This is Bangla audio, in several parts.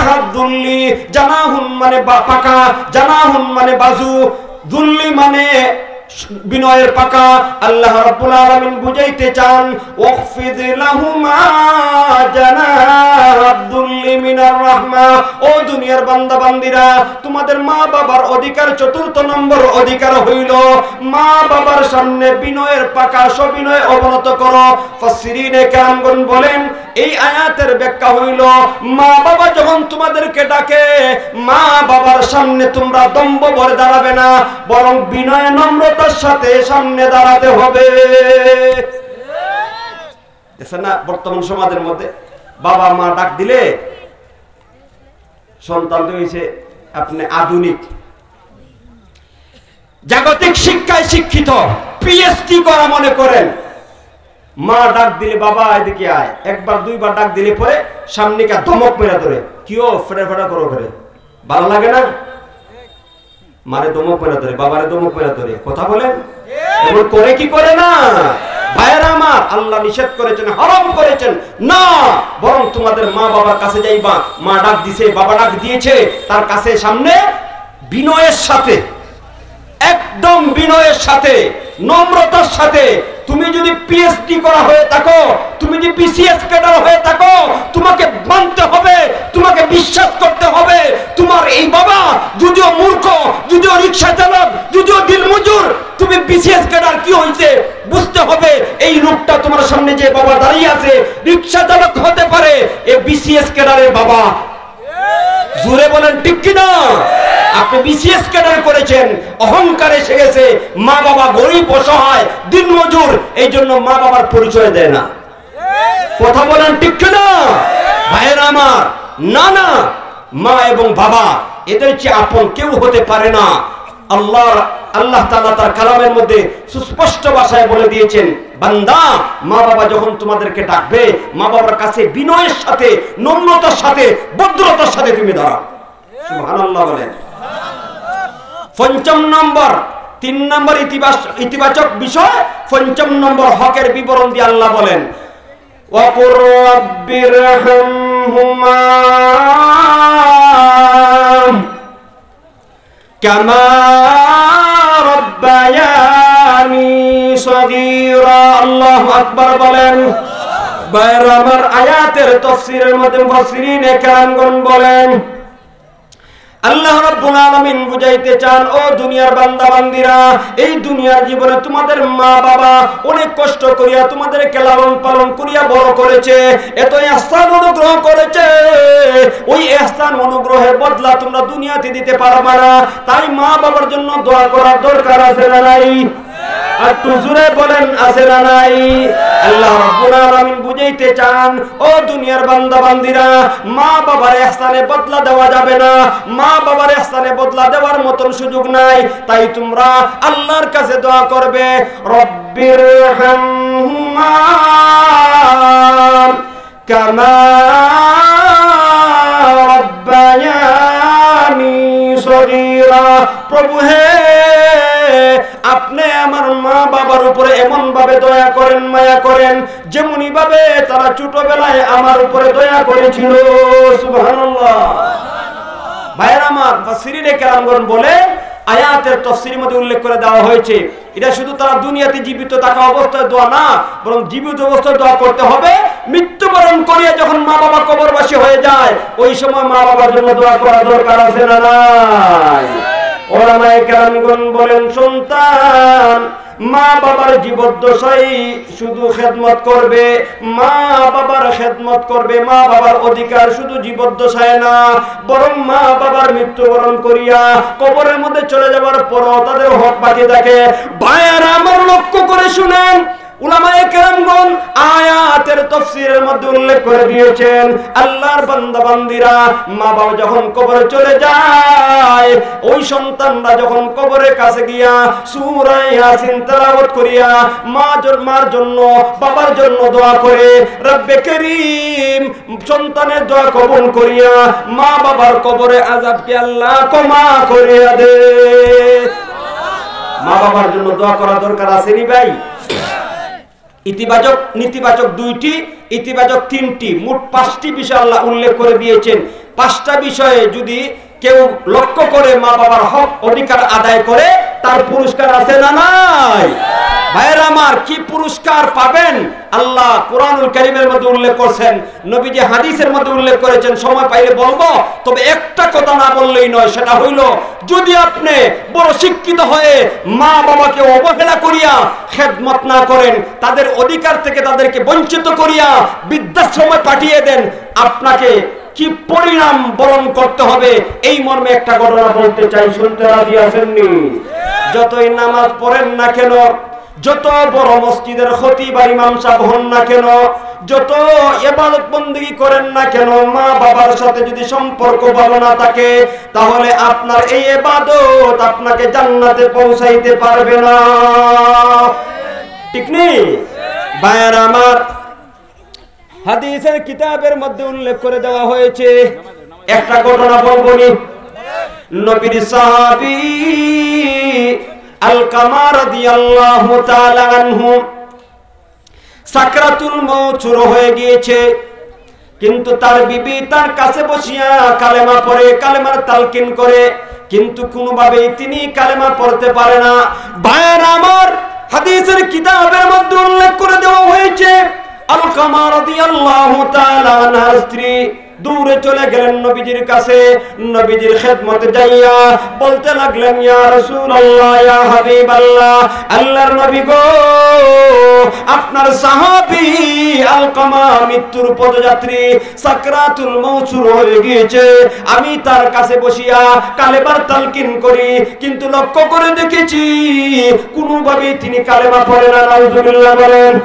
জানাহাদ দুল্লি, জানাহুন মানে পাকা, জানাহুন মানে বাজু, দুল্লি মানে বিনয়ের পাকা। আল্লাহ রাব্বুল আলামিন বুঝাইতে চান ওয়াখফিদ লাহুমা জানাহাদ-দুল্লি মিনার রাহমা। ও দুনিয়ার বান্দা বান্দিরা, তোমাদের মা বাবার অধিকার, চতুর্থ নম্বর অধিকার হইল মা বাবার সামনে বিনয়ের পাকা সবিনয় অবনত করো। ফাসসিরিনে কেরামগণ বলেন এই আয়াতের ব্যাখ্যা হইল মা বাবা যখন তোমাদেরকে ডাকে মা বাবার সামনে তোমরা দম্ভ ভরে দাঁড়াবে না, বরং বিনয় নম্রতার সাথে সামনে দাঁড়াতে হবে। দেখছেন না বর্তমান সমাজের মধ্যে বাবা মা ডাক দিলে সন্তান তো হয়েছে আপনি আধুনিক জাগতিক শিক্ষায় শিক্ষিত, পিএইচডি করা মনে করেন। মা ডাক দিলে বাবা এদিকে আয়, একবার দুইবার ডাক দিলে পরে সামনে কা ধমক মেরা ধরে, কিও ফেরা ফেরা করো করে, ভালো লাগে না? মারে ধমক মেরা ধরে, বাবারে ধমক মেরা ধরে, কথা বলেন এমন করে কি করে না? ভাইয়েরা আমার, আল্লাহ নিষেধ করেছেন, হারাম করেছেন না, বরং তোমাদের মা বাবার কাছে যাইবা, মা ডাক দিছে বাবা ডাক দিয়েছে, তার কাছে সামনে বিনয়ের সাথে, একদম বিনয়ের সাথে নম্রতার সাথে। তুমি যদি পিএইচডি করা হয়ে থাকো, তুমি যদি বিসিএস ক্যাডার হয়ে থাকো, তোমাকে মানতে হবে, তোমাকে বিশ্বাস করতে হবে তোমার এই বাবা যদিও মূর্খ, যদিও রিকশা চালক, যদিও দিনমজুর, তুমি বিসিএস ক্যাডার কি হইছে বুঝতে হবে। এই লোকটা তোমার সামনে যে বাবা দাঁড়িয়ে আছে রিকশা চালক হতে পারে, এ বিসিএস ক্যাডারের বাবা। জোরে বলেন ঠিক কি না? আপনি বিসিএস ক্যাডার করেছেন, অহংকার এসে গেছে, মা বাবা গরিব অসহায় দিনমজুর, এই জন্য মা বাবার পরিচয় দেয় না। কথা বলেন ঠিক কি না? ভাইয়েরা আমার, না না, মা এবং বাবা এদের চেয়ে আপন কেউ হতে পারে না। আল্লাহ তাআলা তার কালামের মধ্যে সুস্পষ্ট ভাষায় বলে দিয়েছেন, বান্দা মা বাবা যখন তোমাদেরকে ডাকবে মা বাবার কাছে বিনয়ের সাথে, নম্রতার সাথে, ভদ্রতার সাথে তুমি দাঁড়াও। সুবহানাল্লাহ বলেন। পঞ্চম নম্বর, 3 নম্বর ইতিবাচক বিষয়, পঞ্চম নম্বর হকের বিবরণ দিয়ে আল্লাহ বলেন ওয়াকুর রাব্বিরহামহুমা কামা রাব্বায়ানি সগীরা। আল্লাহু আকবার বলেন। বাইরে আমার আয়াতের তাফসীরের মধ্যে মুফাসসিরিনে কেরামগণ বলেন আল্লাহ রাব্বুল আলামিন বুঝাইতে চান ও দুনিয়ার বান্দা বান্দিরা, এই দুনিয়ার জীবনে তোমাদের মা বাবা অনেক কষ্ট করিয়া তোমাদেরকে লালন পালন করিয়া বড় করেছে, এত ইহসান অনুগ্রহ করেছে, ওই ইহসান অনুগ্রহের বদলা তোমরা দুনিয়াতে দিতে পারবে না। তাই মা বাবার জন্য দোয়া করার দরকার আছে না নাই? আর জোরে বলেন আছে না নাই? আল্লাহ রাব্বুল আলামিন বুঝাইতে চান ও দুনিয়ার বান্দা বান্দিরা, মা বাবার ইহসানে বদলা দেওয়া যাবে না, মা বাবার ইহসানে বদলা দেওয়ার মতন সুযোগ নাই। তাই তোমরা আল্লাহর কাছে দোয়া করবে রব্বিরহামহুমা কামা রাব্বায়ানি সগীরা। প্রভু হে, আপনি আমার মা বাবার উপরে এমন ভাবে দয়া করেন, মায়া করেন, যেমনি ভাবে তারা ছোটবেলায় আমার উপরে দয়া করেছিল। সুবহানাল্লাহ। ভাইরা আমার, মুফাসসিরিনে কেরামগণ বলে আয়াতের তাফসীরের মধ্যে উল্লেখ করে দেওয়া হয়েছে এটা শুধু তারা দুনিয়াতে জীবিত থাকা অবস্থায় দোয়া না, বরং জীবিত অবস্থায় দোয়া করতে হবে। মৃত্যুবরণ করিয়া যখন মা বাবা কবরবাসী হয়ে যায়, ওই সময় মা বাবার জন্য দোয়া করা দরকার আছে না নাই? ওলামায়ে কেরামগণ বলেন সন্তান মা বাবার জীবদ্দশায় শুধু খেদমত করবে, মা বাবার খেদমত করবে, মা বাবার অধিকার শুধু জীবদ্দশায় না, বরং মা বাবার মৃত্যুবরণ করিয়া কবরের মধ্যে চলে যাওয়ার পরও তাদের হক বাকি থাকে। ভাইয়ারা আমার, লক্ষ্য করে শুনেন, উলামায়ে কেরামগণ আয়াতের তাফসীরের মধ্যে উল্লেখ করে দিয়েছেন আল্লাহর বান্দা বান্দিরা মা বাবা যখন কবরে চলে যায়, ওই সন্তানরা যখন কবরের কাছে গিয়া সূরা ইয়াসিন তেলাওয়াত করিয়া মার জন্য বাবার জন্য দোয়া করে, রব্বে করিম সন্তানের দোয়া কবুল করিয়া মা বাবার কবরে আযাবকে আল্লাহ ক্ষমা করিয়া দে। মা বাবার জন্য দোয়া করা দরকার আছে নি ভাই? ইতিবাচক নেতিবাচক 2টি, ইতিবাচক 3টি, মোট 5টি বিষয় আল্লাহ উল্লেখ করে দিয়েছেন। 5টা বিষয়ে যদি কেউ লক্ষ্য করে মা বাবার হক অধিকার আদায় করে তার পুরস্কার আছে না নাই? ভাইরা আমার, কি পুরস্কার পাবেন আল্লাহ কোরআনুল কারীমের মধ্যে উল্লেখ করেছেন, নবীজি হাদিসের মধ্যে উল্লেখ করেছেন। সময় পাইলে বলবো, তবে একটা কথা না বললেই নয়, সেটা হইল যদি আপনি বড় শিক্ষিত হয়ে মা বাবাকে অবহেলা করিয়া খেদমত না করেন, তাদের অধিকার থেকে তাদেরকে বঞ্চিত করিয়া বৃদ্ধাশ্রমে পাঠিয়ে দেন, আপনাকে কি পরিণাম বরণ করতে হবে এই মর্মে একটা ঘটনা বলতে চাই। শুনতে রাজি আছেননি? যতই নামাজ পড়েন না কেন, যত বড় মসজিদের খতিব আর ইমাম সাহেব হন না কেন, যত ইবাদত বندگی করেন না কেন, মা বাবার সাথে যদি সম্পর্ক ভালো না থাকে, তাহলে আপনার এই ইবাদত আপনাকে জান্নাতে পৌঁছাইতে পারবে না। ঠিক নেই ভাইরা আমার? হাদিসের কিতাবের মধ্যে উল্লেখ করে দেওয়া হয়েছে, একটা ঘটনা বলবো নি। নবীর সাহাবী আলকামা রাদিয়াল্লাহু তাআলা আনহু সাকরাতুল মউত শুরু হয়ে গিয়েছে, কিন্তু তার বিবি তার কাছে বসিয়া কালেমা পড়ে, কালেমার তালকিন করে, কিন্তু কোনোভাবেই তিনি কালেমা পড়তে পারে না। ভাইরা আমার, হাদিসের কিতাবের মধ্যে উল্লেখ করে দেওয়া হয়েছে আলকামা রাদিয়াল্লাহু তাআলা আনহার স্ত্রী দূরে চলে গেলেন নবীজির কাছে। নবীজির খেদমতে যাইয়া বলতে লাগলেন, ইয়া রাসূলুল্লাহ, ইয়া হাবিবাল্লাহ, আল্লাহর নবী গো, আপনার সাহাবী আলকামা মৃত্যুর পদযাত্রী, সাকরাতুল মউত শুরু হয়ে গিয়েছে। আমি তার কাছে বসিয়া কালেমার তালকিন করি, কিন্তু লক্ষ্য করে দেখেছি কোনোভাবেই তিনি কালেমা পড়ে না। নাউজুবিল্লাহ বলেন।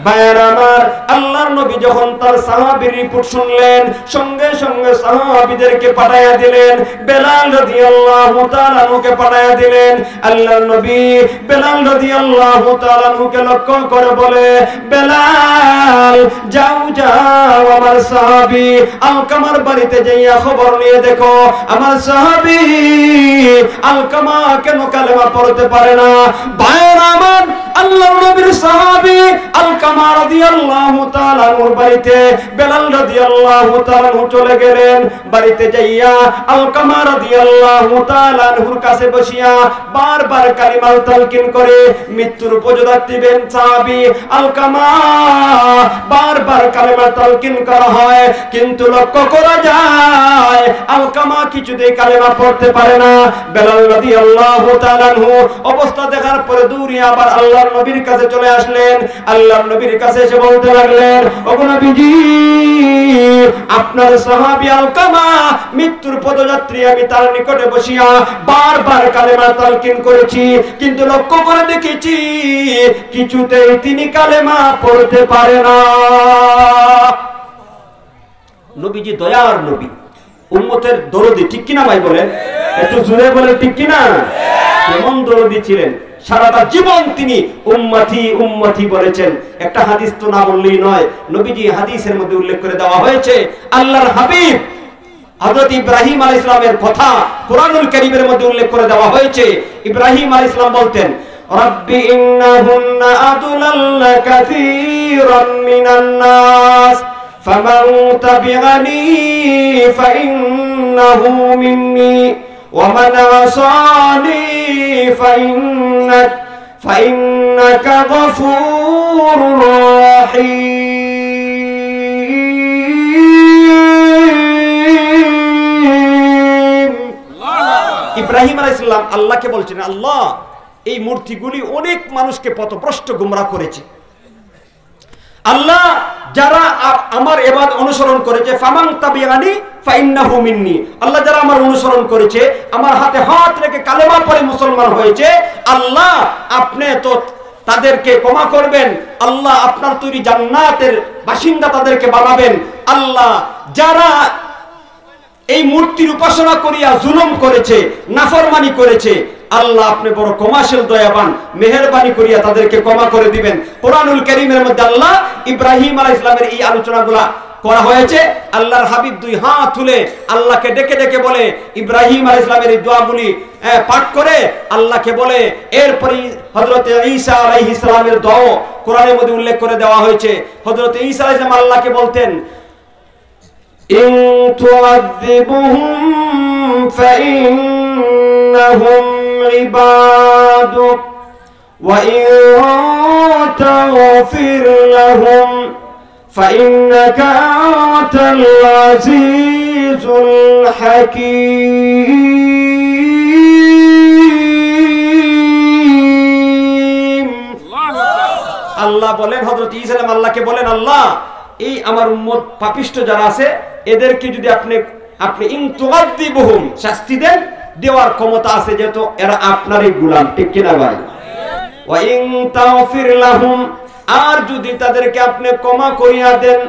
ভাইরা আমার, আল্লাহর নবী যখন তার সাহাবীর রিপোর্ট শুনলেন, সঙ্গে সঙ্গে সাহাবীদেরকে পাঠায়া দিলেন। বেলাল রাদিয়াল্লাহু তাআলা আনহুকে পাঠায়া দিলেন। আল্লাহর নবী বেলাল রাদিয়াল্লাহু তাআলা আনহুকে লক্ষ্য করে বলে, বেলাল যাও যাও, আমার সাহাবী আলকামার বাড়িতে যাইয়া খবর নিয়ে দেখো আমার সাহাবী আলকামা কেন কালেমা পড়তে পারে না। ভাইরা আমার, আল্লাহর নবীর সাহাবী আলকামা রাদিয়াল্লাহু তাআলা ওর বাড়িতে বেলাল রাদিয়াল্লাহু তাআলা চলে গেলেন। বাড়িতে যাইয়া আলকামা রাদিয়াল্লাহু তাআলা ওর কাছে বসিয়া বারবার কালিমা তালকিন করে মৃত্যুর উপযুক্ত বেন সাহাবী আলকামা বারবার কালিমা তালকিন করা হয়, কিন্তু লক্ষ্য করা যায় আলকামা কিছুতেই কালিমা পড়তে পারে না। বেলাল রাদিয়াল্লাহু তাআলা অবস্থা দেখার পরে দৌড়িয়ে আবার আল্লাহর নবীর কাছে চলে আসলেন। আল্লাহর নবীর কাছে এসে বলতে লাগলেন, ওগো নবীজি, আপনার সাহাবী আলকামা মৃত্যুর পদযাত্রী, আমি তার নিকটে বসিয়া বারবার কালেমা তালকিন করেছি, কিন্তু লক্ষ্য করে দেখেছি কিছুতেই তিনি কালেমা পড়তে পারে না। নবীজি দয়ার নবী, উম্মতের দরদি, ঠিক কিনা ভাই বলেন? একটু জোরে বলেন ঠিক কিনা? কেমন দরদি ছিলেন, সারাটা জীবন তিনি উম্মতি উম্মতি বলেছেন। একটা হাদিস তো না বললেই নয়, নবীজি হাদিসের মধ্যে উল্লেখ করে দেওয়া হয়েছে আল্লাহর হাবিব হযরত ইব্রাহিম আলাইহিস সালামের কথা কুরআনুল কারীমের মধ্যে উল্লেখ করে দেওয়া হয়েছে। ইব্রাহিম আলাইহিস সালাম বলতেন, রাব্বি ইন্নাহুন্না আদলাল্লা কাসীরাম মিনান নাস ফামান তাবিআনি ফাইন্নাহু মিন্নি ومن عصاني فإنك غفور رحيم। ইব্রাহিম আলাইহিস সালাম আল্লাহকে বলছেন, আল্লাহ, এই মূর্তিগুলি অনেক মানুষকে পথভ্রষ্ট গোমরাহ করেছে। আল্লাহ, যারা আমার ইবাদত অনুসরণ করেছে, ফামান তাবিআনি ফাইন্নাহু মিন্নি, আল্লাহ যারা আমার অনুসরণ করেছে, আমার হাতে হাত রেখে কালেমা পড়ে মুসলমান হয়েছে, আল্লাহ আপনি তো তাদেরকে ক্ষমা করবেন। আল্লাহ আপনার তৈরি জান্নাতের বাসিন্দা তাদেরকে বানাবেন। আল্লাহ, যারা এই মূর্তির উপাসনা করিয়া জুলুম করেছে, নাফরমানি করেছে, আল্লাহ আপনি বড় ক্ষমাশীল দয়াবান, মেহেরবানি করিয়া তাদেরকে ক্ষমা করে দিবেন। কোরআনুল কারীমের মধ্যে আল্লাহ ইব্রাহিম আলাইহিস সালামের এই আলোচনাগুলা করা হয়েছে। আল্লাহর হাবিব দুই হাত তুলে আল্লাহকে ডেকে ডেকে বলে, ইব্রাহিম আলাইহিস সালামের এই দোয়াগুলি পাঠ করে আল্লাহকে বলে। এরপরে হযরত ঈসা আলাইহিস সালামের দোয়া কোরআনের মধ্যে উল্লেখ করে দেওয়া হয়েছে। হযরত ঈসা আলাইহিস সালাম আল্লাহকে বলতেন, ইন তুআযিবুহুম ফাইন্নাহুম ইবাদুক ওয়া ইন তাগফির লাহুম ফাইন্নাকা আনতাল আজিজুল হাকীম। আল্লাহ বলেন, হযরত ঈসা আলাইহিস সালাম আল্লাহকে বলেন, আল্লাহ এই আমার উম্মত পাপিষ্ঠ যারা আছে এদেরকে যদি আপনি ইন তুআযিবুহুম শাস্তি দেন, দেওয়ার ক্ষমতা আছে যেহেতু এরা আপনারই গোলাম, ঠিক কিনা ভাই? ওয়া ইন তাগফির লাহুম, আর যদি তাদেরকে আপনি ক্ষমা করিয়া দেন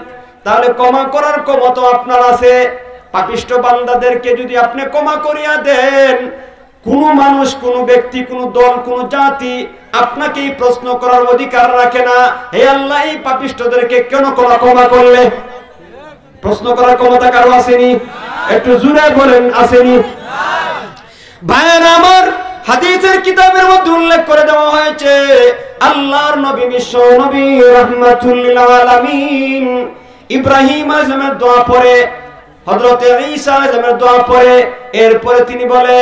তাহলে ক্ষমা করার ক্ষমতা আপনার আছে। পাপিষ্ঠ বান্দাদেরকে যদি আপনি ক্ষমা করিয়া দেন, কোন মানুষ, কোন ব্যক্তি, কোন দল, কোন জাতি আপনাকে এই প্রশ্ন করার অধিকার রাখে না, হে আল্লাহ এই পাপিষ্ঠদেরকে কেন ক্ষমা করলে? প্রশ্ন করার ক্ষমতা কারো আসেনি? একটু জোরে বলেন, আসেনি? ভাইরা আমার, হাদিসের কিতাবের মধ্যে উল্লেখ করে দেওয়া হয়েছে, আল্লাহর নবী বিশ্ব নবী রাহমাতুল লিল আলামিন ইব্রাহিম আলাইহিস সালামের দোয়া পড়ে, হযরত ঈসা আলাইহিস সালামের দোয়া পড়ে, এরপরে তিনি বলে,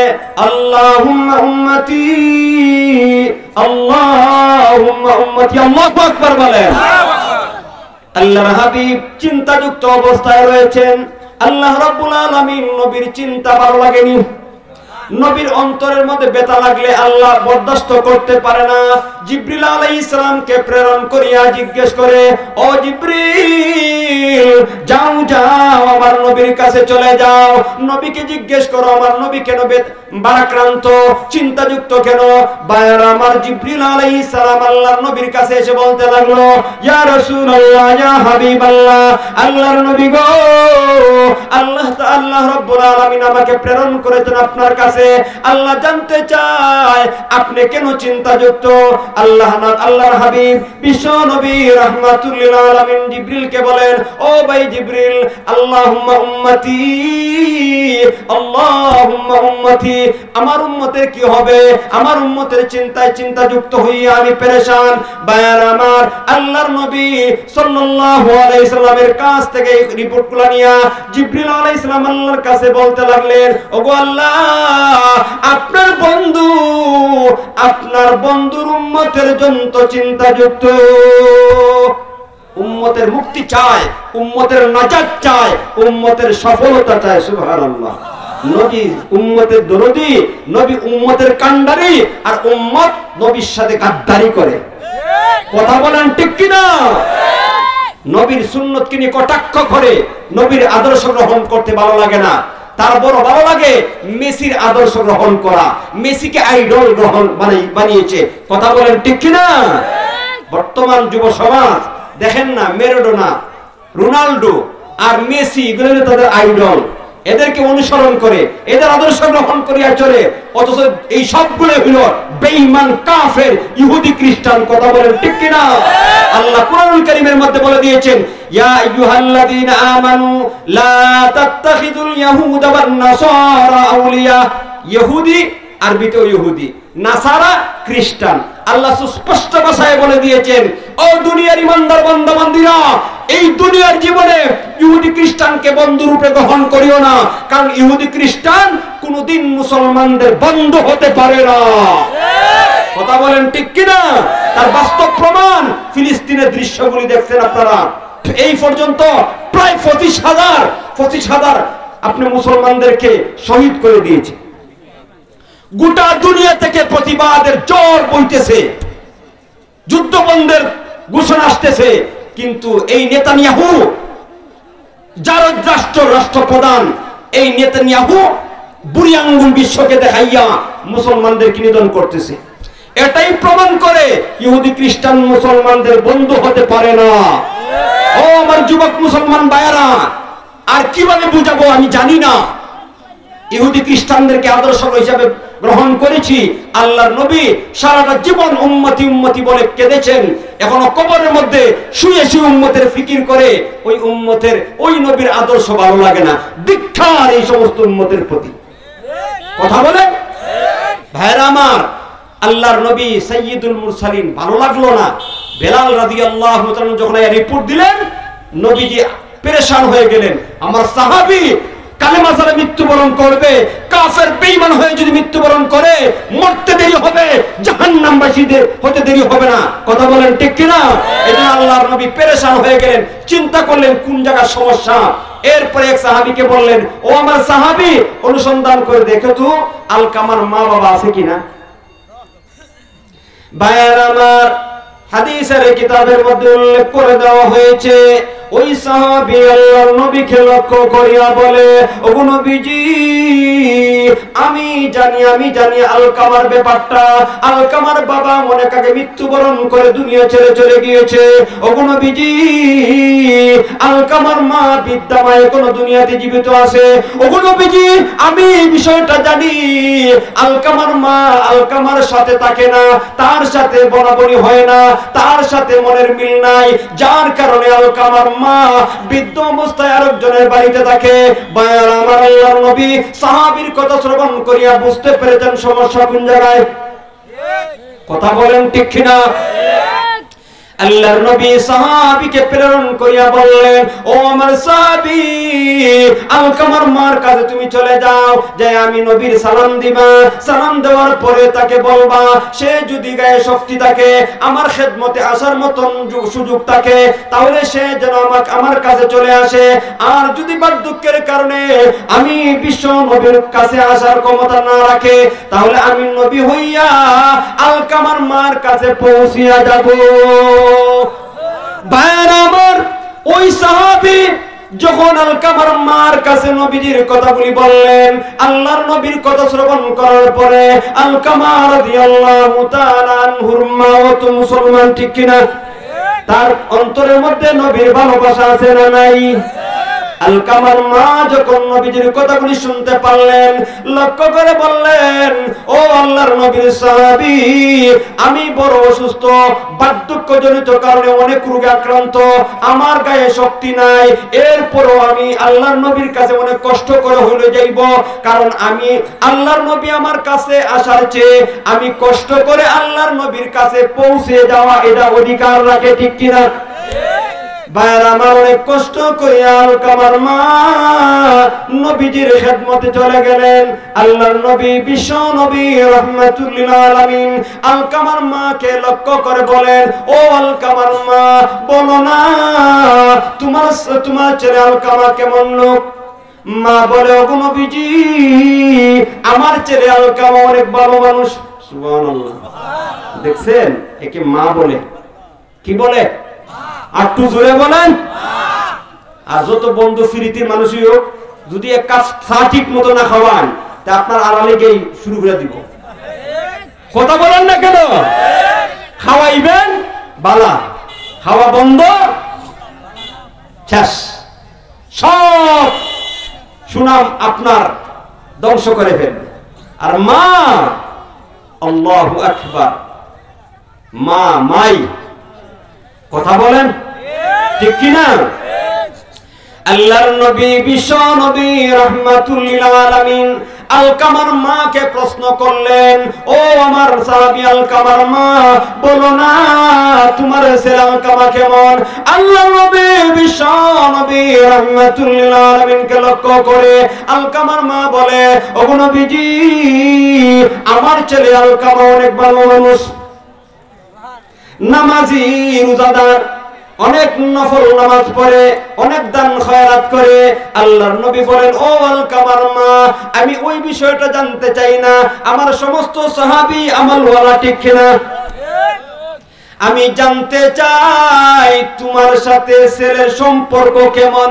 আল্লাহুম্মা উম্মতি, আল্লাহুম্মা উম্মতি, আল্লাহু আকবার বলেন। আল্লাহর হাবিব চিন্তাযুক্ত অবস্থায় রয়েছেন। আল্লাহ রাব্বুল আলামিন নবীর চিন্তা ভালো লাগেনি। নবীর অন্তরের মধ্যে ব্যথা লাগলে আল্লাহ বরদাস্ত করতে পারে না। জিবরিল আলাইহিস সালামকে প্রেরণ করিয়া জিজ্ঞেস করে, ও জিবরিল, যাও যাও আমার নবীর কাছে চলে যাও, নবীকে জিজ্ঞেস করো আমার নবী কেন ভারাক্রান্ত, চিন্তাযুক্ত কেন? বায়ার আমার, জিবরিল আলাইহিস সালাম আল্লাহর নবীর কাছে এসে বলতে লাগলো, ইয়া রাসূলুল্লাহ, ইয়া হাবিবাল্লাহ, আল্লাহর নবী গো, আল্লাহ রাব্বুল আলামিন আমাকে প্রেরণ করেছেন আপনার কাছে। আল্লাহ জানতে চায় আপনি কেন চিন্তাযুক্ত। আল্লাহর হাবিব বিশ্ব নবী রাহমাতুল লিল আলামিন জিবরিলকে বলেন, ও ভাই জিবরিল, আল্লাহুম্মা উম্মতি, আল্লাহুম্মা উম্মতি, আমার উম্মতের কি হবে? আমার উম্মতের চিন্তায় চিন্তাযুক্ত হইয়া আমি পেরেশান। বায়ার আমার, আল্লাহর নবী সাল্লাল্লাহু আলাইহি সাল্লামের কাছ থেকে রিপোর্টগুলো নিয়া জিবরিল আলাইহিস সালাম আল্লাহর কাছে বলতে লাগলেন, ওগো আল্লাহ, আপনার বন্ধুর উম্মতের জন্য চিন্তাযুক্ত, উম্মতের মুক্তি চায়, উম্মতের নাজাত চায়, উম্মতের সফলতা চায়। সুবহানাল্লাহ। নবী উম্মতের দরদি, নবী উম্মতের কান্ডারি, আর উম্মত নবীর সাথে গাদ্দারি করে। কথা বলেন ঠিক কিনা? নবীর সুন্নতকে নিয়ে কটাক্ষ করে, নবীর আদর্শ গ্রহণ করতে ভালো লাগে না। তার বড় ভালো লাগে মেসির আদর্শ গ্রহণ করা, মেসিকে আইডল বানিয়েছে। কথা বলেন ঠিক কিনা? বর্তমান যুব সমাজ দেখেন না, ম্যারাডোনা, রোনাল্ডো আর মেসি, এগুলো তাদের আইডল, এদেরকে অনুসরণ করে, এদের আদর্শ গ্রহণ করিয়া চলে, অথচ এই সবগুলো হলো বেঈমান, কাফের, ইহুদি, খ্রিস্টান। কথা বলেন ঠিক কিনা? আল্লাহ কোরআনুল কারীমের মধ্যে বলে দিয়েছেন, ইয়া আইয়ুহাল্লাযীনা আমানু লা তাত্তাখিযুল ইয়াহুদা ওয়ান নাসারা আউলিয়া। ইহুদি আরবিতে ইহুদি, নাসারা খ্রিস্টান। আল্লাহ সুস্পষ্ট ভাষায় বলে দিয়েছেন, ও দুনিয়ার ইমানদার বান্দা-বান্দীরা, এই দুনিয়ার জীবনে ইহুদি খ্রিস্টানকে বন্ধু রূপে গ্রহণ করিও না, কারণ ইহুদি খ্রিস্টান কোনদিন মুসলমানদের বন্ধু হতে পারে না। কথা বলেন ঠিক কিনা? তার বাস্তব প্রমাণ ফিলিস্তিনের দৃশ্যগুলি দেখছেন আপনারা। এই পর্যন্ত প্রায় 25,000 আপনি মুসলমানদেরকে শহীদ করে দিয়েছে। গোটা দুনিয়া থেকে প্রতিবাদের জ্বর বইতেছে, যুদ্ধ বন্ধের ঘোষণা আসতেছে, কিন্তু এই নেতানিয়াহু, যার রাষ্ট্রপ্রধান, এই নেতানিয়াহু বুড়ি আঙ্গুল বিশ্বকে দেখাইয়া মুসলমানদেরকে নিধন করতেছে। এটাই প্রমাণ করে ইহুদি খ্রিস্টান মুসলমানদের বন্ধু হতে পারে না। ও আমার যুবক মুসলমান ভাইয়েরা, আর কিভাবে বুঝাবো আমি জানি না। ইহুদি খ্রিস্টানদেরকে আদর্শ হিসাবে গ্রহণ করেছি। আল্লাহর নবী সারাটা জীবন উম্মতি উম্মতি বলে কেঁদেছেন, এখনো কবরের মধ্যে শুয়ে শুয়ে উম্মতের ফিকির করে। ওই উম্মতের ওই নবীর আদর্শ ভালো লাগে না। ধিক্কার এই সমস্ত উম্মতের প্রতি। কথা বলে ভাইরা আমার, আল্লাহর নবী সাইয়্যিদুল মুরসালিন ভালো লাগলো না। বেলাল রাদিয়াল্লাহু তাআলা যখন এই রিপোর্ট দিলেন, নবীজি পেরেশান হয়ে গেলেন। আমার সাহাবী কালেমা ছাড়া মৃত্যুবরণ করবে, কাফের বেঈমান হয়ে যদি মৃত্যুবরণ করে মরতে দেরি হবে, জাহান্নামবাসীদের হতে দেরি হবে না। কথা বলেন ঠিক কি না? এজন্য আল্লাহর নবী পেরেশান হয়ে গেলেন, চিন্তা করলেন কোন জায়গার সমস্যা। এরপরে এক সাহাবীকে বললেন, ও আমার সাহাবী, অনুসন্ধান করে দেখো তো আলকামার মা বাবা আছে কিনা। ভাইয়ের আমার, হাদিসের কিতাবের মধ্যে উল্লেখ করে দেওয়া হয়েছে, ওই সাহাবী আল্লাহর নবীকে লক্ষ্য করিয়া বলে, ওগো নবীজি, আমি জানি আলকামার ব্যাপারটা। আলকামার বাবা অনেক আগে মৃত্যুবরণ করে দুনিয়া ছেড়ে চলে গিয়েছে। ওগো নবীজি, আলকামার মা বিদ্যা মা এখনো দুনিয়াতে জীবিত আছে। ওগো নবীজি, আমি বিষয়টা জানি। আলকামার মা আলকামার সাথে থাকে না, তার সাথে বরাবরই হয় না, তার সাথে মনের মিল নাই, যার কারণে আলকামার মা বৃদ্ধ অবস্থায় আরেকজনের বাড়িতে থাকে। ভাইয়ার আমার, আল্লাহর নবী সাহাবীর কথা শ্রবণ করিয়া বুঝতে পেরেছেন সমস্যা কোন জায়গায়। কথা বলেন ঠিক কিনা? আল্লাহর নবী সাহাবীকে প্রেরণ করিয়া বললেন, ও আমার সাহাবী, আলকামার মার কাছে তুমি চলে যাও, যে আমি নবীর সালাম দিবা। সালাম দেওয়ার পরে তাকে বলবা, সে যদি গায়ে শক্তি থাকে, আমার খেদমতে আসার মতন সুযোগ থাকে, তাহলে সে যেন আমার কাছে চলে আসে। আর যদি বার্ধক্যের কারণে আমি বিশ্ব নবীর কাছে আসার ক্ষমতা না রাখে, তাহলে আমি নবী হইয়া আলকামার মার কাছে পৌঁছিয়া যাব। ভাইয়ের আমার, ওই সাহাবী যখন আলকামার মার কাছে নবীজির কথাগুলি বললেন, আল্লাহর নবীর কথা শ্রবণ করার পরে আলকামা রাদিয়াল্লাহু তাআলা আনহুর মা তো মুসলমান, ঠিক কিনা? তার অন্তরের মধ্যে নবীর ভালোবাসা আছে না নাই? আলকামার মা যখন নবীজির কথাগুলি শুনতে পারলেন, লক্ষ্য করে বললেন, ও আল্লাহর নবীর সাহাবী, আমি বড় অসুস্থ, বার্ধক্যজনিত কারণে অনেক রোগে আক্রান্ত, আমার গায়ে শক্তি নাই। এরপরও আমি আল্লাহর নবীর কাছে অনেক কষ্ট করে হলে যাইব, কারণ আমি আল্লাহর নবী আমার কাছে আসার চেয়ে আমি কষ্ট করে আল্লাহর নবীর কাছে পৌঁছে যাওয়া এটা অধিকার রাখে, ঠিক কিনা? ভাইয়ের আমার, অনেক কষ্ট করে আলকামার মা নবীজির খেদমতে চলে গেলেন। আল্লাহর নবী বিশ্ব নবী রাহমাতুল লিল আলামিন আলকামার মাকে লক্ষ্য করে বলেন, ও আলকামার মা, বলো না তোমার ছেলে আলকামা কেমন লোক? মা বলে, ওগো নবীজি, আমার ছেলে আলকামা অনেক ভালো মানুষ। সুবহানাল্লাহ। দেখছেন, একে মা বলে। কি বলে? আর একটু জোরে বলেন। আর যত বন্ধু ফিরিতির মানুষই হোক, যদি এক কাপ চা ঠিক মতো না খাওয়ান, তা আপনার আড়ালে গিয়ে শুরু করে দিব। কথা বলেন না কেন? খাওয়াইবেন বালা, খাওয়া বন্ধ, শেষ, সব সুনাম আপনার ধ্বংস করে ফেলবে। আর মা, আল্লাহু আকবার, মা মাই। কথা বলেন ঠিক কিনা? আল্লাহর নবী বিশ্ব নবী রাহমাতুল লিল আলামিন আলকামার মাকে প্রশ্ন করলেন, ও আমার সাহাবী আলকামার মা, বলো না তোমার ছেলে আলকামা কেমন? আল্লাহর নবী বিশ্ব নবী রাহমাতুল লিল আলামিনকে লক্ষ্য করে আলকামার মা বলে, ওগো নবীজি, আমার ছেলে আলকামা অনেক ভালো মানুষ, নামাজি, রোজাদার, অনেক নফল নামাজ পড়ে, অনেক দান খয়রাত করে। আল্লাহর নবী বলেন, ও আলকামার মা, আমি ওই বিষয়টা জানতে চাই না, আমার সমস্ত সাহাবী আমলওয়ালা, ঠিক কিনা? আমি জানতে চাই তোমার সাথে ছেলের সম্পর্ক কেমন।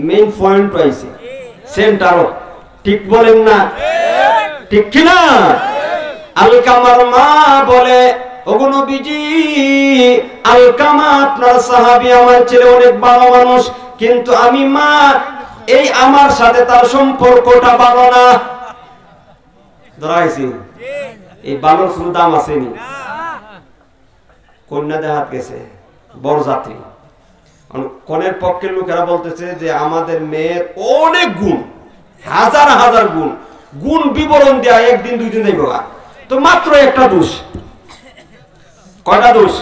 মেইন পয়েন্ট হইছে সেন্টারও, ঠিক বলেন না? ঠিক কিনা? আলকামার মা বলে, ওগো নবীজি, আলকামা আপনার সাহাবী, আমার ছেলে অনেক ভালো মানুষ, কিন্তু আমি মা, এই আমার সাথে তার সম্পর্কটা ভালো না। ধরা হয়েছি এই বালুর কোনো দাম আসেনি কন্যা দেহাত গেছে বড় যাত্রী কনের পক্ষের লোকেরা বলতেছে যে আমাদের মেয়ের অনেক গুণ হাজার হাজার গুণ গুণ বিবরণ দেয়া একদিন দুই দিন দেব তো মাত্র একটা দোষ কয়টা দোষ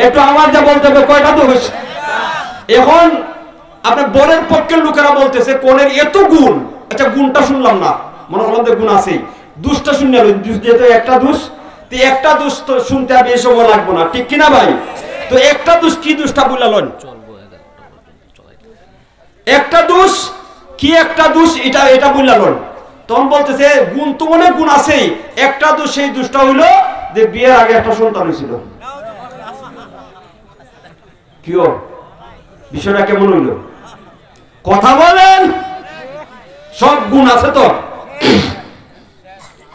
একটু আমার যা বলতে হবে কয়টা দোষ এখন আপনার বরের পক্ষের লোকেরা বলতেছে কোনের এত গুণ আচ্ছা গুণটা শুনলাম না মনে করলাম যে গুণ আছে দুষ্টা শুনলে যেহেতু একটা দোষ তো একটা দোষ তো শুনতে হবে এই সময় লাগবো না ঠিক কিনা ভাই তো একটা দোষ কি দোষটা বললেন একটা দোষ কি একটা দোষ এটা এটা বললেন তখন বলতেছে গুণ তো অনেক গুণ আছে একটা দোষ সেই দোষটা হইলো যে বিয়ের আগে একটা সন্তান হয়েছিল কি বিষয়টা কেমন হইল কথা বলেন সব গুণ আছে তো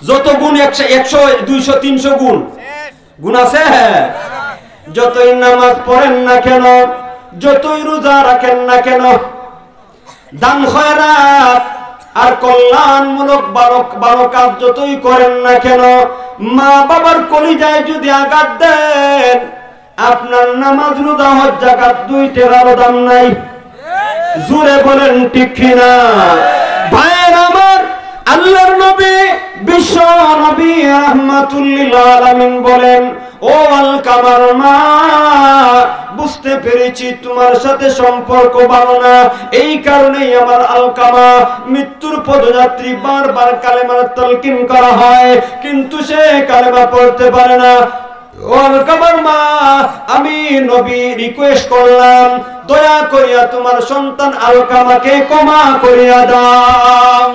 যত গুণ 100 200 300 গুণ গুণ আছে যতই নামাজ পড়েন না কেন যতই রোজা রাখেন না কেন দান খয়রাত আর কল্যাণমূলক ভালো কাজ যতই করেন না কেন মা বাবার কলিজায় যদি আঘাত দেন আপনার নামাজ রোজা হজ যাকাত দুইটারও দাম নাই জোরে বলেন ঠিক কিনা ভাইয়ের আমার আল্লাহর নবী বিশ্ব নবী রাহমাতুল লিল আলামিন বলেন ও আলকামার মা বুঝতে পেরেছি তোমার সাথে সম্পর্ক ভালো না এই কারণেই আমার আলকামা মৃত্যুর পদযাত্রী বারবার কালেমার তালকিন করা হয় কিন্তু সে কালেমা পড়তে পারে না ও আলকামার মা আমি নবী রিকোয়েস্ট করলাম দয়া করিয়া তোমার সন্তান আলকামাকে ক্ষমা করিয়া দাও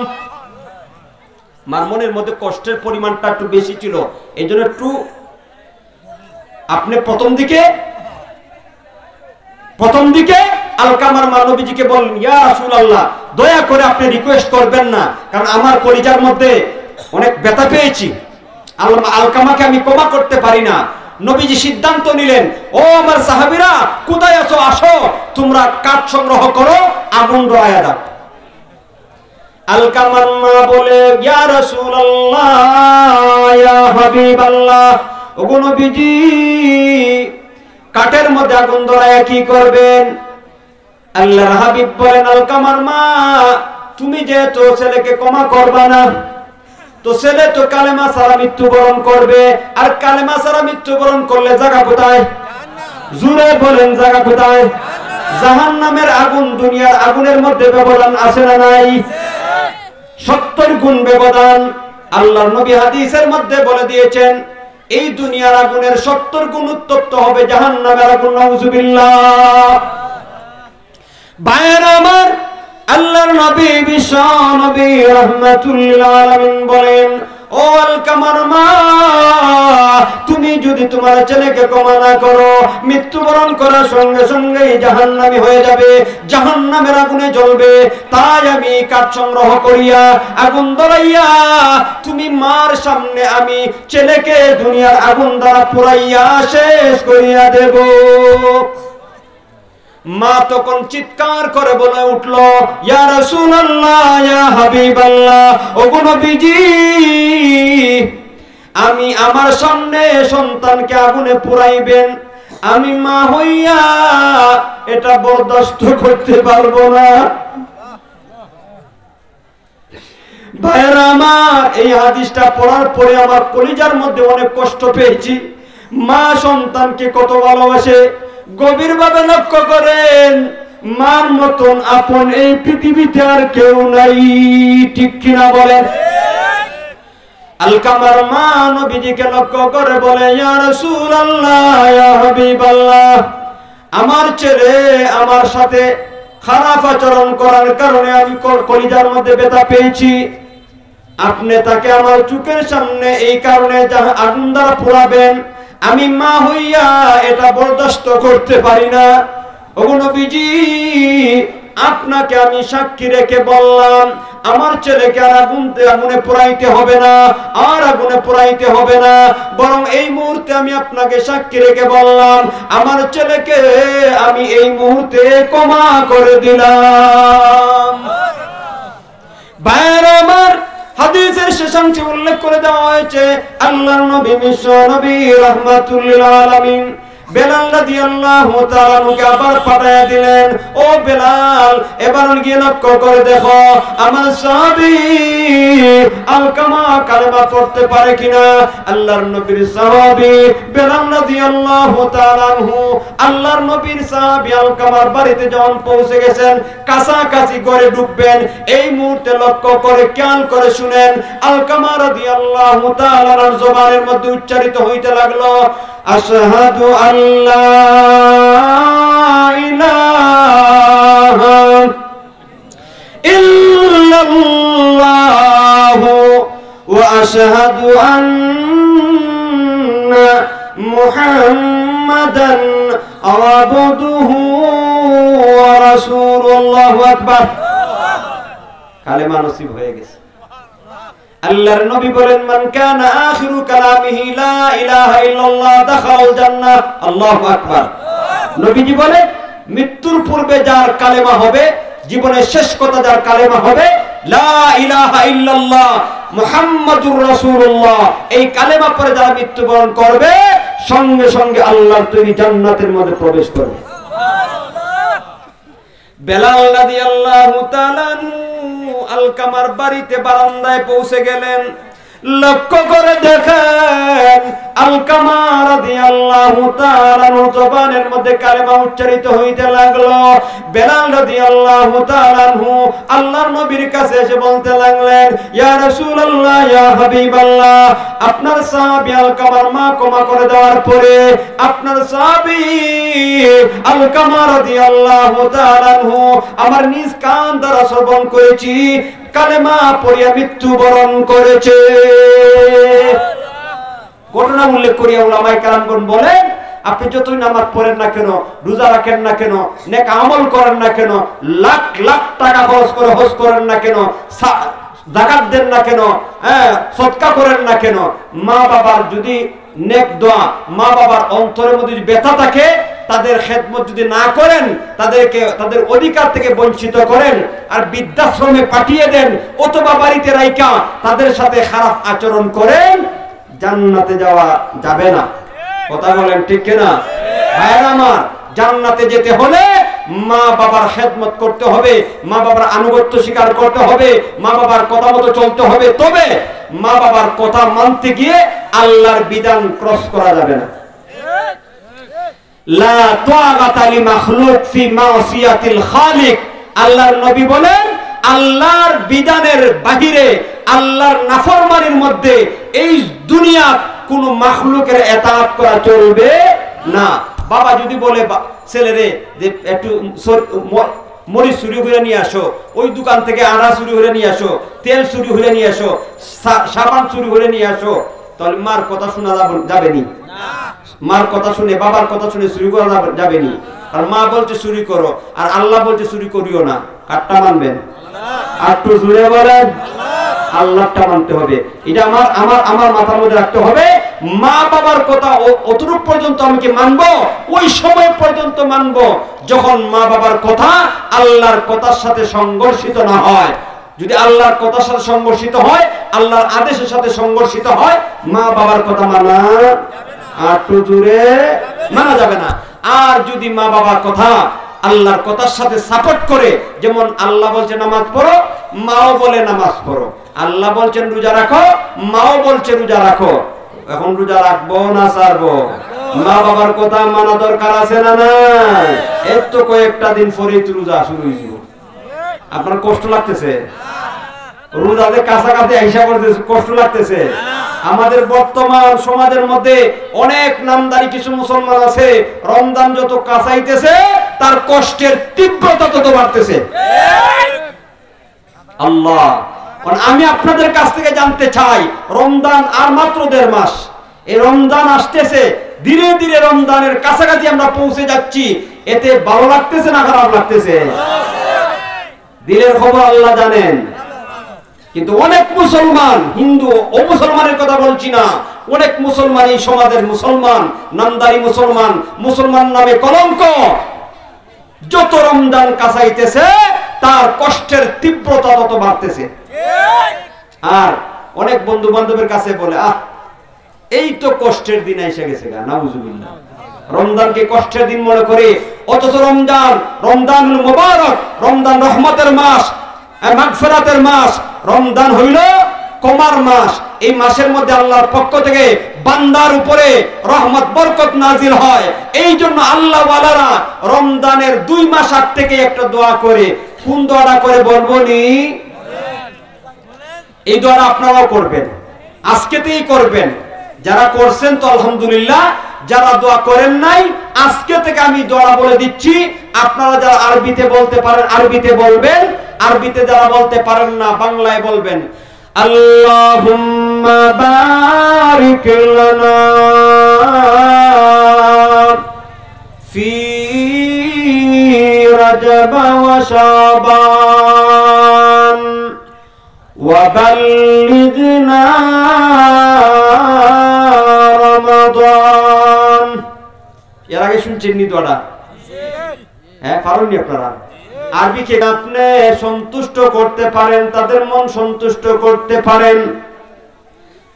মার মনের মধ্যে কষ্টের পরিমাণটা একটু বেশি ছিল এই জন্য একটু আপনি প্রথম দিকে আলকামার মা নবীজিকে বলেন ইয়া রাসূলুল্লাহ দয়া করে আপনি রিকোয়েস্ট করবেন না কারণ আমার কলিজার মধ্যে অনেক ব্যথা পেয়েছি আলকামাকে আমি ক্ষমা করতে পারি না নবীজি সিদ্ধান্ত নিলেন ও আমার সাহাবীরা কোথায় আছো আসো তোমরা কাঠ সংগ্রহ করো আগুন ধরায়া দাও আলকামার মা বলে ইয়া রাসূলুল্লাহ ইয়া হাবিবাল্লাহ ওগো নবীজি কাঠের মধ্যে আগুন ধরায়া কি করবেন আল্লাহর হাবিব বলেন আলকামার মা তুমি যেহেতু ছেলেকে ক্ষমা করবা না তো ছেলে তো কালেমা ছাড়া মৃত্যুবরণ করবে আর কালেমা ছাড়া মৃত্যুবরণ করলে জায়গা কোথায় জোরে বলেন জায়গা কোথায় জাহান্নামের আগুন দুনিয়ার আগুনের মধ্যে ব্যবধান আছে না নাই 70 গুণ ব্যবধান আল্লাহর নবী হাদিসের মধ্যে বলে দিয়েছেন এই দুনিয়ার আগুনের 70 গুণ উত্তপ্ত হবে জাহান্নামের আগুন নাউজুবিল্লাহ ভাইয়ের আমার আল্লাহর নবী বিশ্ব নবী রাহমাতুল লিল আলামিন বলেন ও আলকামার মা তুমি যদি তোমার ছেলেকে ক্ষমা না করো মৃত্যুবরণ করার সঙ্গে সঙ্গেই জাহান্নামী হয়ে যাবে জাহান্নামের আগুনে জ্বলবে তাই আমি কাঠ সংগ্রহ করিয়া আগুন ধরাইয়া তুমি মার সামনে আমি ছেলেকে দুনিয়ার আগুন দ্বারা পুরাইয়া শেষ করিয়া দেব মা তখন চিৎকার করে বলে উঠলো ইয়া রাসূলুল্লাহ ইয়া হাবিবাল্লাহ ওগো নবীজি আমি আমার সামনে সন্তানকে আগুনে পুরাইবেন আমি মা হইয়া এটা বরদাস্ত করতে পারবো না ভাইরা আমার এই হাদিসটা পড়ার পরে আমার কলিজার মধ্যে অনেক কষ্ট পেয়েছি মা সন্তানকে কত ভালোবাসে গভীরভাবে লক্ষ্য করেন মার মতন আপন এই পৃথিবীতে আর কেউ নাই ঠিক কিনা বলেন আলকামার মা নবীজিকে লক্ষ্য করে বলে ইয়া রাসূলুল্লাহ ইয়া হাবিবাল্লাহ আমার ছেলে আমার সাথে খারাপ আচরণ করার কারণে আমি কলিজার মধ্যে ব্যথা পেয়েছি আপনি তাকে আমার চোখের সামনে এই কারণে আগুন দ্বারা পোড়াবেন আমি মা হইয়া এটা বরদাস্ত করতে পারি না ওগো নবীজি আপনাকে আমি সাক্ষী রেখে বললাম আমার ছেলেকে আর আগুনে পোড়াইতে হবে না আর আগুনে পোড়াইতে হবে না বরং এই মুহূর্তে আমি আপনাকে সাক্ষী রেখে বললাম আমার ছেলেকে আমি এই মুহূর্তে ক্ষমা করে দিলাম ভাইয়ের আমার হাদিসের শেষাংশে উল্লেখ করে দেওয়া হয়েছে আল্লাহর নবী বিশ্ব নবী রাহমাতুল লিল আলামিন বেলাল রাদিয়াল্লাহু তাআলা কে আবার পাঠায়া দিলেন, ও বেলাল এবার গিয়ে লক্ষ্য করে দেখো আমার সাহাবী আলকামা কালেমা পড়তে পারে কিনা। আল্লাহর নবীর সাহাবী বেলাল রাদিয়াল্লাহু তাআলা আল্লাহর নবীর সাহাবী আলকামার বাড়িতে যখন পৌঁছে গেছেন, কাছাকাছি করে ঢুকবেন, এই মুহূর্তে লক্ষ্য করে খেয়াল করে শুনেন আলকামা রাদিয়াল্লাহু তাআলার জবানের মধ্যে উচ্চারিত হইতে লাগলো, আশহাদু আল্লা ইলাহা ইল্লাল্লাহু ওয়া আশহাদু আন্না মুহাম্মাদান আবদুহু ওয়া রাসূলুহু। আল্লাহু আকবার। কালেমা নসিব হয়ে গেছে। আল্লাহর নবী বলেন, মান কানা আখিরু কালামিহি লা ইলাহা ইল্লাল্লাহ দাখালাল জান্নাহ। আল্লাহু আকবার। নবীজি বলেন, মৃত্যুর পূর্বে যার কালেমা হবে, জীবনের শেষ কথা যার কালেমা হবে লা ইলাহা ইল্লাল্লাহ মুহাম্মাদুর রাসূলুল্লাহ, এই কালেমা পড়ে যারা মৃত্যুবরণ করবে সঙ্গে সঙ্গে আল্লাহর তৈরি জান্নাতের মধ্যে প্রবেশ করবে। বেলাল রাদিয়াল্লাহু তাআলা আলকামার বাড়িতে বারান্দায় পৌঁছে গেলেন, লক্ষ্য করে দেখেন আলকামা রাদিয়াল্লাহু তাআলা জবানের মধ্যে কালেমা উচ্চারিত হইতে লাগলো। বেলাল রাদিয়াল্লাহু তাআলা আল্লাহর নবীর কাছে এসে বলতে লাগলেন, ইয়া রাসূলুল্লাহ, ইয়া হাবিবাল্লাহ, আপনার সাহাবী আলকামার মা ক্ষমা করে দেওয়ার পরে আপনার সাহাবী আলকামা রাদিয়াল্লাহু তাআলা আমার নিজ কান দ্বারা শ্রবণ করেছি, কালেমা পড়িয়া মৃত্যুবরণ করেছে। ঘটনা উল্লেখ করিয়া উলামায়ে কেরামগণ বলেন, আপনি যতই নামাজ পড়েন না কেন, রোজা রাখেন না কেন, নেক আমল করেন না কেন, লাখ লাখ টাকা খরচ করে হজ করেন না কেন, যাকাত দেন না কেন, সদকা করেন না কেন, মা বাবার যদি নেক দোয়া, মা বাবার অন্তরের মধ্যে যদি ব্যথা থাকে, তাদের খেদমত যদি না করেন, তাদেরকে তাদের অধিকার থেকে বঞ্চিত করেন, আর বৃদ্ধাশ্রমে পাঠিয়ে দেন অথবা বাড়িতে রাইকা তাদের সাথে খারাপ আচরণ করেন, জান্নাতে যাওয়া যাবে না। কথা বলেন ঠিক কিনা? ভাইরা আমার, জান্নাতে যেতে হলে মা বাবার খেদমত করতে হবে, মা বাবার আনুগত্য স্বীকার করতে হবে, মা বাবার কথা মতো চলতে হবে, তবে মা বাবার কথা মানতে গিয়ে আল্লাহর বিধান ক্রস করা যাবে না। লা তাআতা লি মাখলুক ফি মাসিয়াতিল খালিক। আল্লাহর নবী বলেন, আল্লাহর বিধানের বাহিরে, আল্লাহর নাফরমানির মধ্যে এই দুনিয়া কোন মাখলুকের ইতাআত করা চলবে না। বাবা যদি বলে ছেলেরে যে একটু মরিচ চুরি করে নিয়ে আসো, ওই দোকান থেকে আটা চুরি করে নিয়ে আসো, তেল চুরি করে নিয়ে আসো, সাবান চুরি করে নিয়ে আসো, তাহলে মার কথা শোনা যাবে নি? মার কথা শুনে, বাবার কথা শুনে চুরি করা যাবে নি? আর মা বলছে চুরি করো, আর আল্লাহ বলছে চুরি করিও না, কারটা মানবেন? আর একটু জুড়ে বলেন, আল্লাহটা মানতে হবে। এটা আমার মাথার মধ্যে রাখতে হবে। মা বাবার কথা অতটুকু পর্যন্ত আমি কি মানবো? ওই সময় পর্যন্ত মানবো যখন মা বাবার কথা আল্লাহর কথার সাথে সংঘর্ষিত না হয়। যদি আল্লাহর কথার সাথে সংঘর্ষিত হয়, আল্লাহর আদেশের সাথে সংঘর্ষিত হয়, মা বাবার কথা মানা আর একটু জুড়ে মানা যাবে না। আর যদি মা বাবার কথা আল্লাহর কথার সাথে সাপোর্ট করে, যেমন আল্লাহ বলছে নামাজ পড়ো, মাও বলে নামাজ পড়ো, আল্লাহ বলছেন রোজা রাখো, মাও বলছে রোজা রাখো, এখন রোজা রাখবো না ছাড়বো? মা বাবার কথা মানা দরকার আছে না নাই? এর তো কয়েকটা দিন পরেই তো রোজা শুরু হয়েছিল। আপনার কষ্ট লাগতেছে? রোজাতে কাছাকাছি আইসা করতেছে, কষ্ট লাগতেছে? আমাদের বর্তমান সমাজের মধ্যে অনেক নামদারি কিছু মুসলমান আছে, রমজান যত কাছাইতেছে তার কষ্টের তীব্রতা তত বাড়তেছে। আল্লাহ, আমি আপনাদের কাছ থেকে জানতে চাই, রমজান আর মাত্র 1.5 মাস, এই রমজান আসতেছে, ধীরে ধীরে রমজানের কাছাকাছি আমরা পৌঁছে যাচ্ছি, এতে ভালো লাগতেছে না খারাপ লাগতেছে? দিলের খবর আল্লাহ জানেন। কিন্তু অনেক মুসলমান, হিন্দু ও মুসলমানের কথা বলছি না, অনেক মুসলমান, এই সমাজের মুসলমান, নামদারি মুসলমান, মুসলমান নামে কলঙ্ক, যত রমজান কাছাইতেছে তার কষ্টের তীব্রতা তত বাড়তেছে। আর অনেক বন্ধু বান্ধবের কাছে বলে, এই তো কষ্টের দিন এসে গেছে গা, নাউজুবিল্লাহ। রমজানকে কষ্টের দিন মনে করে, অথচ রমজান মুবারক, রমজান রহমতের মাস, মাগফিরাতের মাস। রমজান হইল ক্ষমার মাস। এই মাসের মধ্যে আল্লাহর পক্ষ থেকে বান্দার উপরে রহমত বরকত নাজিল হয়। এই জন্য আল্লাহ ওয়ালারা রমজানের 2 মাস আগ থেকে একটা দোয়া করে। কোন দোয়াটা করে বলবো নি? এই দোয়াটা আপনারাও করবেন, আজকেতেই করবেন। যারা করছেন তো আলহামদুলিল্লাহ, যারা দোয়া করেন নাই আজকে থেকে আমি দোয়া বলে দিচ্ছি। আপনারা যারা আরবিতে বলতে পারেন আরবিতে বলবেন, আরবিতে যারা বলতে পারেন না বাংলায় বলবেন। আল্লাহুম্মা বারিক লানা ফি রাজব ওয়া শাবান ওয়া বাল্লিগনা রমাদান। এর আগে শুনছেন নি দোয়াটা? হ্যাঁ, পারেননি আপনারা? আরবি কে আপনি সন্তুষ্ট করতে পারেন, তাদের মন সন্তুষ্ট করতে পারেন।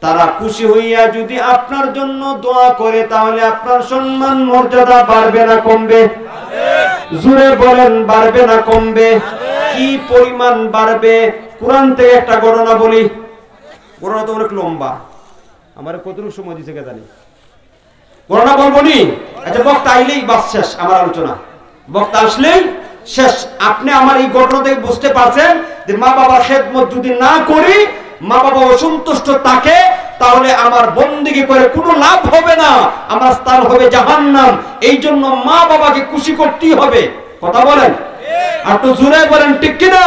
তারা খুশি হইয়া যদি আপনার জন্য দোয়া করে, তাহলে আপনার সম্মান মর্যাদা বাড়বে না কমবে? জোরে বলেন, বাড়বে না কমবে? কি পরিমাণ বাড়বে? কোরআন থেকে একটা ঘটনা বলি। ঘটনা তো অনেক লম্বা, আমার কতটুকু সময় দিচ্ছে কে জানি। ঘটনা বলবো নি? আচ্ছা, বক্তা আইলেই বাস শেষ আমার আলোচনা, বক্তা আসলেই শেষ। আপনি আমার এই ঘটনা থেকে বুঝতে পারছেন যে মা বাবার খেদমত যদি না করি, মা বাবা অসন্তুষ্ট থাকে, তাহলে আমার বন্দেগী করে কোনো লাভ হবে না, আমার স্থান হবে জাহান্নাম। এই জন্য মা বাবাকে খুশি করতেই হবে। কথা বলেন, আর তো জোরে বলেন, ঠিক কিনা?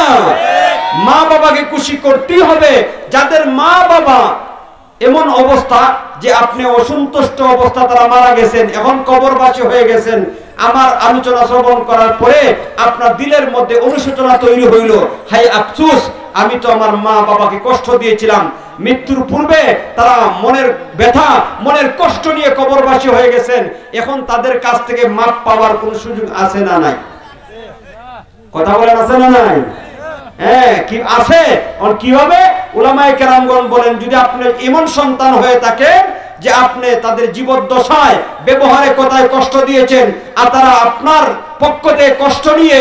মা বাবাকে খুশি করতেই হবে। যাদের মা বাবা এমন অবস্থা যে আপনি অসন্তুষ্ট অবস্থা, তারা মারা গেছেন, এখন কবরবাসী হয়ে গেছেন, আমার আলোচনা শ্রবণ করার পরে আপনার দিলের মধ্যে অনুশোচনা তৈরি হইল, হাই আফসোস, আমি তো আমার মা বাবাকে কষ্ট দিয়েছিলাম। মৃত্যুর পূর্বে তারা মনের ব্যথা, মনের কষ্ট নিয়ে কবরবাসী হয়ে গেছেন, এখন তাদের কাছ থেকে মাপ পাওয়ার কোন সুযোগ আছে না নাই? কথা বলেন, আছে না নাই? হ্যাঁ, কি আছে? কিভাবে? উলামায়ে কেরামগণ বলেন, যদি আপনি এমন সন্তান হয়ে থাকে যে আপনি তাদের জীবদ্দশায় ব্যবহারে কথায় কষ্ট দিয়েছেন, আর তারা আপনার পক্ষ থেকে কষ্ট নিয়ে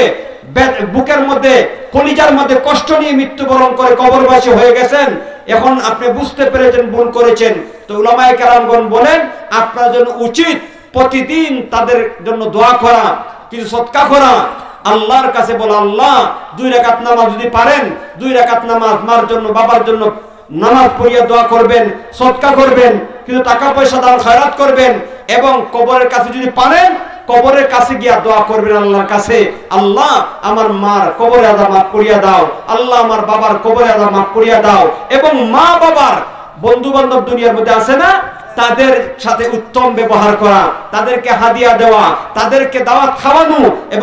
বুকের মধ্যে, কলিজার মধ্যে কষ্ট নিয়ে মৃত্যুবরণ করে কবরবাসী হয়ে গেছেন, এখন আপনি বুঝতে পেরেছেন ভুল করেছেন, তো উলামায়ে কেরামগণ বলেন আপনার জন্য উচিত প্রতিদিন তাদের জন্য দোয়া করা, কিছু সদকা করা, আল্লাহর কাছে বলা, আল্লাহ 2 রাকাত নামাজ যদি পারেন, 2 রাকাত নামাজ মার জন্য, বাবার জন্য নামাজ পড়িয়া দোয়া করবেন, সদকা করবেন, কিন্তু টাকা পয়সা দান খয়রাত করবেন, এবং কবরের কাছে যদি পারেন, কবরের কাছে গিয়া দোয়া করবেন আল্লাহর কাছে, আল্লাহ আমার মার কবরে আযাব মাফ করিয়া দাও, আল্লাহ আমার বাবার কবরে আযাব মাফ করিয়া দাও। এবং মা বাবার বন্ধু বান্ধব দুনিয়ার মধ্যে আছে না, তাদের সাথে উত্তম ব্যবহার করা, তাদেরকে হাদিয়া দেওয়া, তাদেরকে দাওয়াত খাওয়ানো, এবং